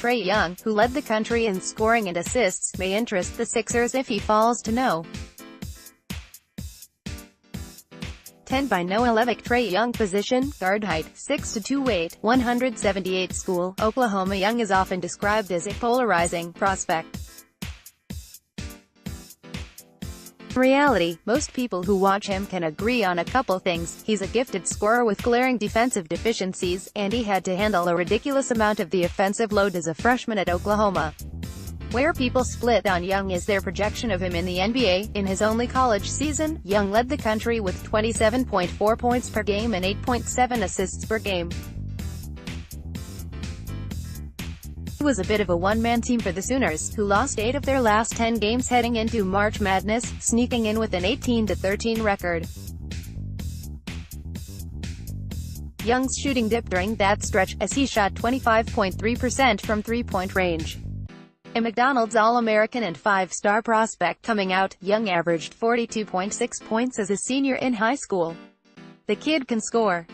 Trae Young, who led the country in scoring and assists, may interest the Sixers if he falls to no. 10 by Noah Levick Trae YoungPosition, guard height, 6'2" weight, 178 school, OklahomaYoung is often described as a polarizing prospect. In reality, most people who watch him can agree on a couple things. He's a gifted scorer with glaring defensive deficiencies, and he had to handle a ridiculous amount of the offensive load as a freshman at Oklahoma. Where people split on Young is their projection of him in the NBA. In his only college season, Young led the country with 27.4 points per game and 8.7 assists per game. It was a bit of a one-man team for the Sooners, who lost 8 of their last 10 games heading into March Madness, sneaking in with an 18-13 record. Young's shooting dipped during that stretch, as he shot 25.3% from three-point range. A McDonald's All-American and 5-star prospect coming out, Young averaged 42.6 points as a senior in high school. The kid can score.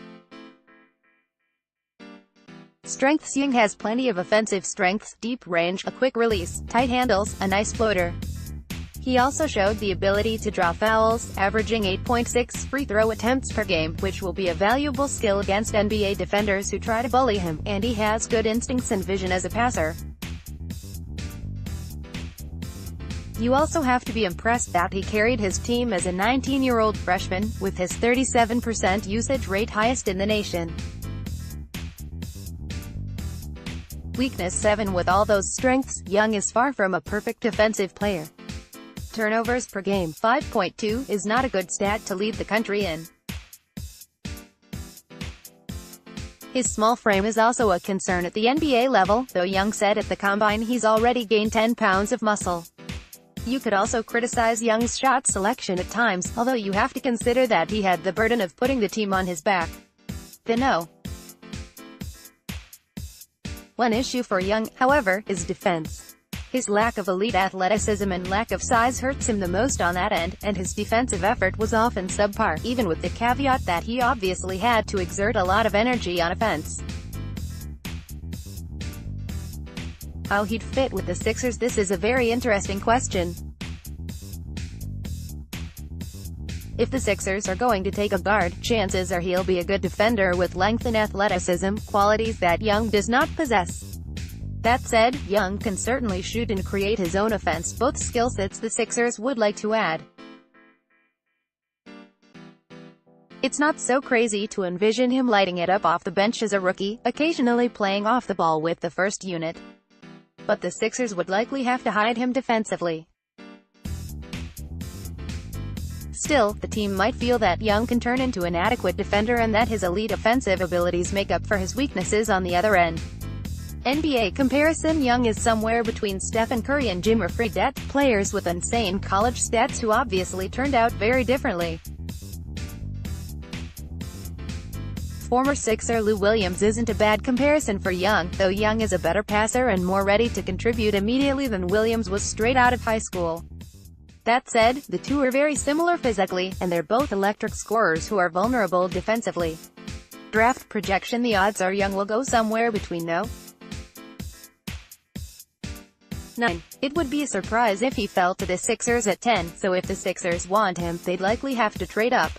Strengths: Young has plenty of offensive strengths, deep range, a quick release, tight handles, a nice floater. He also showed the ability to draw fouls, averaging 8.6 free throw attempts per game, which will be a valuable skill against NBA defenders who try to bully him, and he has good instincts and vision as a passer. You also have to be impressed that he carried his team as a 19-year-old freshman, with his 37% usage rate highest in the nation. Weakness: 7. With all those strengths, Young is far from a perfect defensive player. Turnovers per game, 5.2, is not a good stat to lead the country in. His small frame is also a concern at the NBA level, though Young said at the Combine he's already gained 10 pounds of muscle. You could also criticize Young's shot selection at times, although you have to consider that he had the burden of putting the team on his back. No. One issue for Young, however, is defense. His lack of elite athleticism and lack of size hurts him the most on that end, and his defensive effort was often subpar, even with the caveat that he obviously had to exert a lot of energy on offense. How he'd fit with the Sixers: this is a very interesting question. If the Sixers are going to take a guard, chances are he'll be a good defender with length and athleticism, qualities that Young does not possess. That said, Young can certainly shoot and create his own offense, both skill sets the Sixers would like to add. It's not so crazy to envision him lighting it up off the bench as a rookie, occasionally playing off the ball with the first unit. But the Sixers would likely have to hide him defensively. Still, the team might feel that Young can turn into an adequate defender and that his elite offensive abilities make up for his weaknesses on the other end. NBA comparison: Young is somewhere between Stephen Curry and Jimmer Fredette, players with insane college stats who obviously turned out very differently. Former Sixer Lou Williams isn't a bad comparison for Young, though Young is a better passer and more ready to contribute immediately than Williams was straight out of high school. That said, the two are very similar physically, and they're both electric scorers who are vulnerable defensively. Draft projection: the odds are Young will go somewhere between no. 9. It would be a surprise if he fell to the Sixers at 10, so if the Sixers want him, they'd likely have to trade up.